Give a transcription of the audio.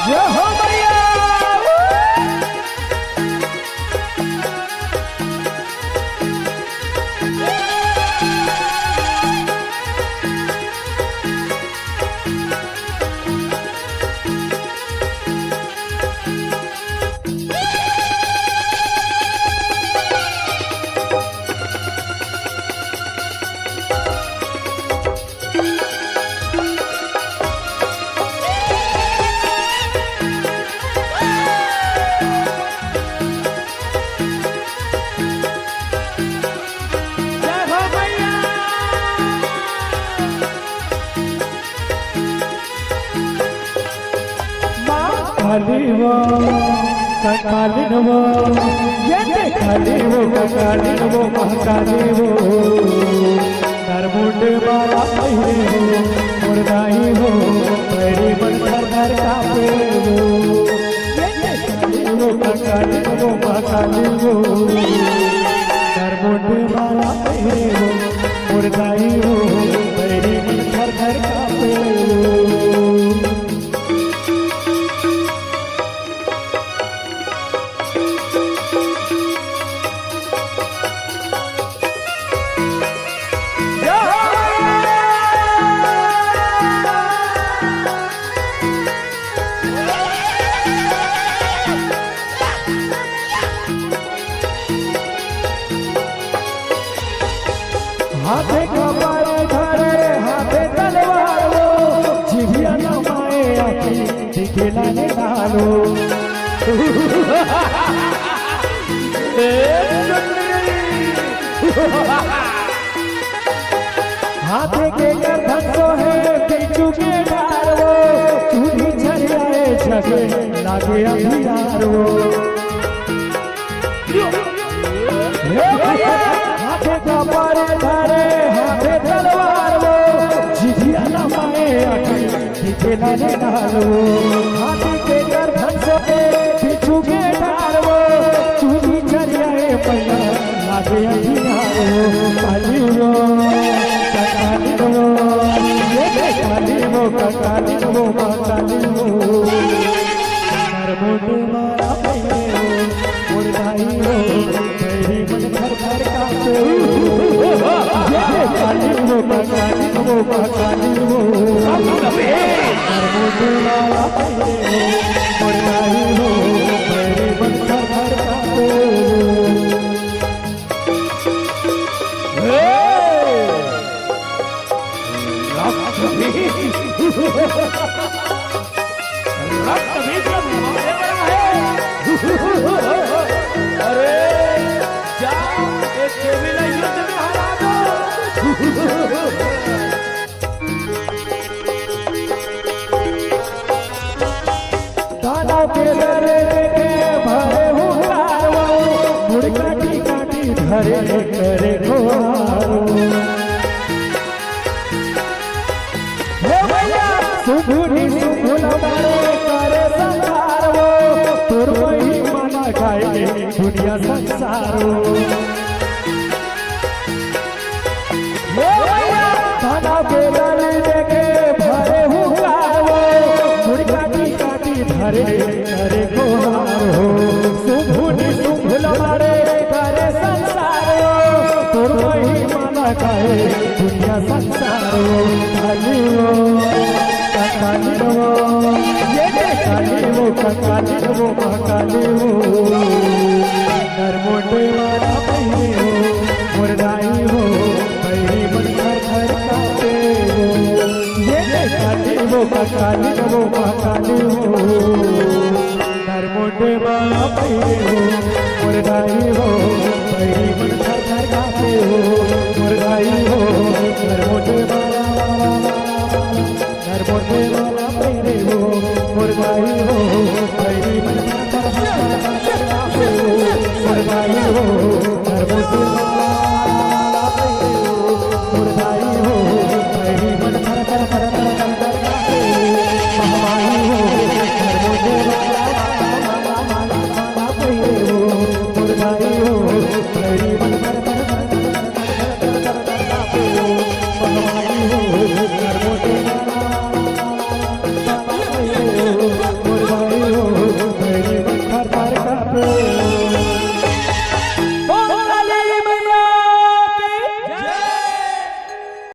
जय हो मैया। कालीवो कालीवो ये कालीवो कालीवो महाकालीवो नरमुंड माला पहिरे हो मुर्दाई हो पैरी बंधर घर कापे हो ये कालीवो कालीवो महाकालीवो नरमुंड माला पहिरे हो मुर्दाई हो पैरी बंधर घर कापे हो। हाथे कपारे धरे हाथे तलवार वो जिभिया नमाए आखी दिखेला ने डालो हाथे के गर्दन को है बिच्छू के डार वो चूड़ी झरियाए जगे लागे अभियार वो हाथे कपारे धरे हाथे तलवार वो जिभिया नमाए आखी दिखेला ने डालो हाथे के गर्दन से बिच्छू के डार वो चूड़ी झरियाए पैया लागे अभियार वो कालीवो कालीवो कालीवो कालीवो नरमुंड माला पहिरे हो मुर्दाई हो पैरी बंधर घर कापे हो कालीवो कालीवो कालीवो नरमुंड माला पहिरे हो मुर्दाई हो पैरी बंधर घर कापे हो। अरे जाओ एक केविला युद्ध में हरा दो। दानव के डरे के भरे हुआरो मुड़ काटी काटी धरे करे खोहारो सुभुनी सुभुल मारे करे संसारो तोर वही माना गाए दुनिया संसारो दानव के डरे के भरे हुआरो मुड़ काटी काटी धरे करे खोहारो सुभुनी सुभुल मारे करे संसारो तोर वही माना गाए दुनिया संसारो कालीवो कालीवो ये कालीवो कालीवो महाकालीवो नरमुंड माला पहिरे हो मुर्दाई हो पैरी बंधर घर कापे हो ये कालीवो कालीवो महाकालीवो नरमुंड माला पहिरे हो मुर्दाई हो पैरी बंधर घर कापे हो मुर्दाई हो नरमुंड माला नरमुंड माला पहिरे हो मुर्दाई हो पैरी बंधर घर कापे हो मुर्दाई हो नरमुंड